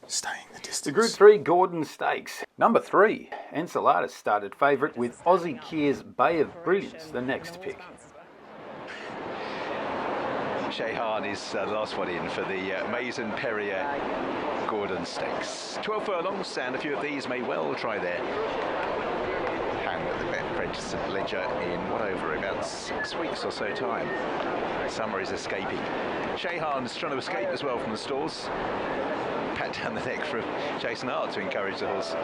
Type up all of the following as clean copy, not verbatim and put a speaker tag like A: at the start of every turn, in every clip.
A: staying the distance.
B: The Group 3 Gordon Stakes. Number 3, Enceladus started favourite with Aussie Kier's Bay of Brilliance, the next pick.
C: Shaihaan is the last one in for the Mason Perrier Gordon Stakes. 12 furlongs, and a few of these may well try their hand at the Bet Ledger in over about 6 weeks or so time. Summer is escaping. Shaihaan's trying to escape as well from the stalls. Pat down the neck from Jason Hart to encourage the horse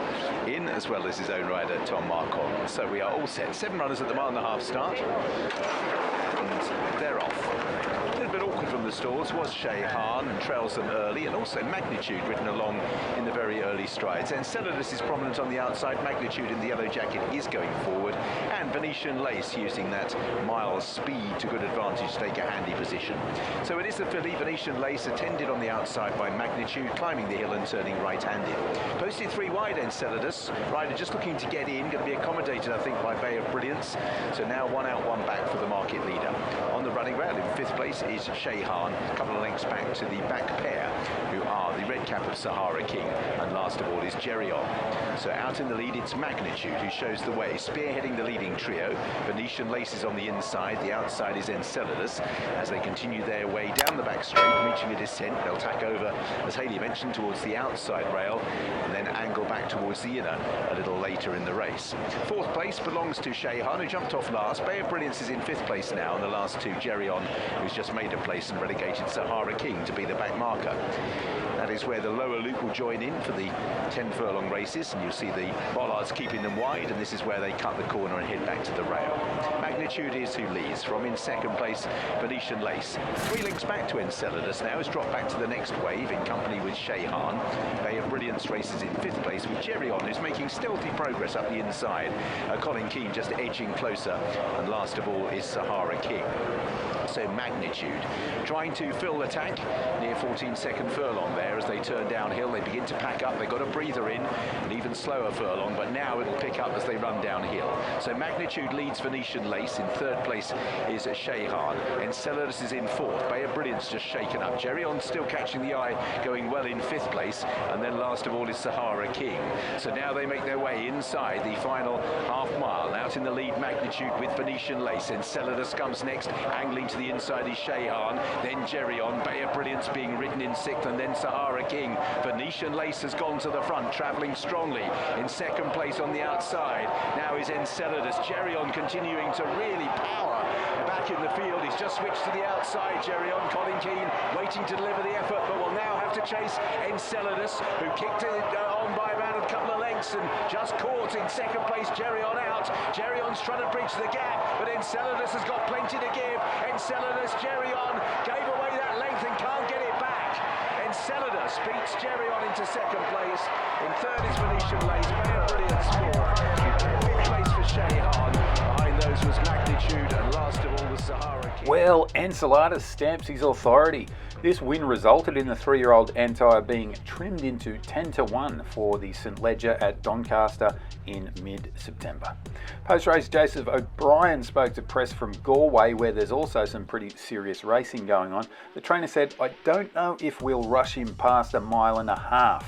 C: in, as well as his own rider Tom Marquand. So we are all set. 7 runners at the mile-and-a-half start, and they're off. A little bit awkward from the stalls was Shaihaan, and trails them early, and also Magnitude ridden along in the very early strides. Enceladus is prominent on the outside. Magnitude in the yellow jacket is going forward, and Venetian Lace using that mile speed to good advantage to take a handy position. So it is the filly Venetian Lace, attended on the outside by Magnitude, climbing the hill and turning right-handed. Posted 3 wide, Enceladus. Rider just looking to get in, going to be accommodated, I think, by Bay of Brilliance. So now 1 out, 1 back for the market leader. On the running rail in 5th place is Shaihaan, a couple of lengths back to the back pair, who are the red cap of Sahara King, and last of all is Geryon. So out in the lead, it's Magnitude who shows the way, spearheading the leading trio. Venetian Lace is on the inside, the outside is Enceladus. As they continue their way down the back straight, reaching a descent, they'll tack over, as Hayley mentioned, towards the outside rail, and then angle back towards the inner a little later in the race. 4th place belongs to Shaihaan, who jumped off last. Bay of Brilliance is in 5th place now, and the last 2, Geryon, who's just made a place and relegated Sahara King to be the back marker. That is where the lower loop will join in for the 10 furlong races, and you'll see the bollards keeping them wide, and this is where they cut the corner and head back to the rail. Magnitude is who leads. From in 2nd place, Venetian Lace. 3 links back to Enceladus now, has dropped back to the next wave in company with Shaihaan. Bay of Brilliance races in 5th place with Geryon, who's making stealthy progress up the inside. Colin Keane just edging closer, and last of all is Sahara King. So Magnitude trying to fill the tank near 14-second furlong there. As they turn downhill, they begin to pack up. They've got a breather in, an even slower furlong, but now it'll pick up as they run downhill. So Magnitude leads Venetian Lace. In 3rd place is Shaihaan. Enceladus is in 4th. Bay of Brilliance just shaken up. Geryon still catching the eye, going well in 5th place, and then last of all is Sahara King. So now they make their way inside the final half mile. Out in the lead, Magnitude with Venetian Lace. Enceladus comes next, angling to the inside is Shaihaan, then Geryon. Bay of Brilliance being ridden in 6th, and then Sahara King. Venetian Lace has gone to the front, travelling strongly. In 2nd place on the outside now is Enceladus. Geryon continuing to really power back in the field. He's just switched to the outside, Geryon. Colin Keane waiting to deliver the effort, but will now have to chase Enceladus, who kicked it on by about a couple of lengths and just caught in 2nd place. Geryon out. Geryon's trying to bridge the gap, but Enceladus has got plenty to give. Enceladus, Geryon gave away that length and can't get it back. Enceladus beats Geryon into 2nd place. In 3rd is Venetian Lace. Bay of Brilliance 4th. 5th place for Shaihaan. Behind those was Magnitude, and last of all was Sahara King.
B: Well, Enceladus stamps his authority. This win resulted in the 3-year-old Antire being trimmed into 10-1 for the St Ledger at Doncaster in mid-September. Post-race, Joseph O'Brien spoke to press from Galway, where there's also some pretty serious racing going on. The trainer said, "I don't know if we'll rush him past 1.5 miles."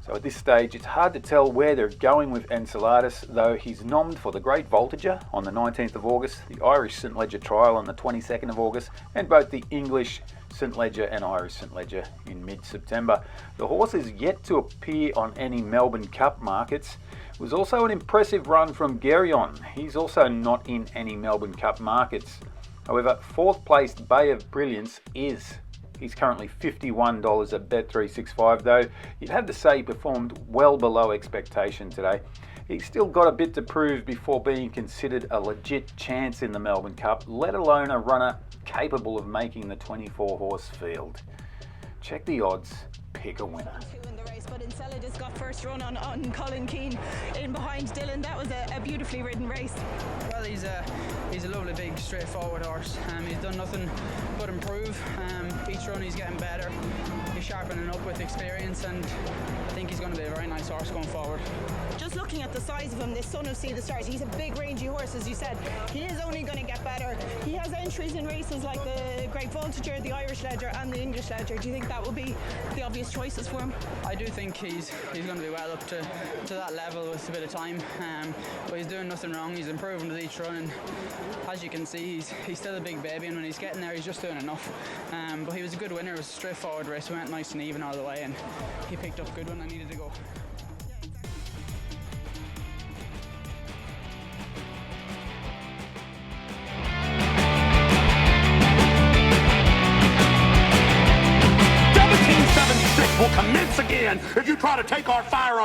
B: So at this stage, it's hard to tell where they're going with Enceladus, though he's nommed for the Great Voltager on the 19th of August, the Irish St Ledger Trial on the 22nd of August, and both the English St Ledger and Irish St Ledger in mid-September. The horse is yet to appear on any Melbourne Cup markets. It was also an impressive run from Geryon. He's also not in any Melbourne Cup markets. However, 4th placed Bay of Brilliance is. He's currently $51 at Bet365, though you'd have to say he performed well below expectation today. He's still got a bit to prove before being considered a legit chance in the Melbourne Cup, let alone a runner capable of making the 24-horse field. Check the odds, pick a winner.
A: Enceladus got first run on Colin Keane in behind Dylan. That was a beautifully ridden race.
D: Well, he's a lovely big straightforward horse. He's done nothing but improve. Each run he's getting better. He's sharpening up with experience, and I think he's going to be a very nice horse going forward.
A: Just looking at the size of him, this Son of Sea the Stars, he's a big rangy horse, as you said. He is only going to get better. He has entries in races like the Great Voltager, the Irish Ledger and the English Ledger. Do you think that will be the obvious choices for him?
D: I do think he's going to be well up to that level with a bit of time, but he's doing nothing wrong. He's improving with each run, and as you can see, he's still a big baby, and when he's getting there he's just doing enough. But he was a good winner. It was a straightforward race. We went nice and even all the way, and he picked up a good one. I needed to go.
E: Will commence again if you try to take our firearms.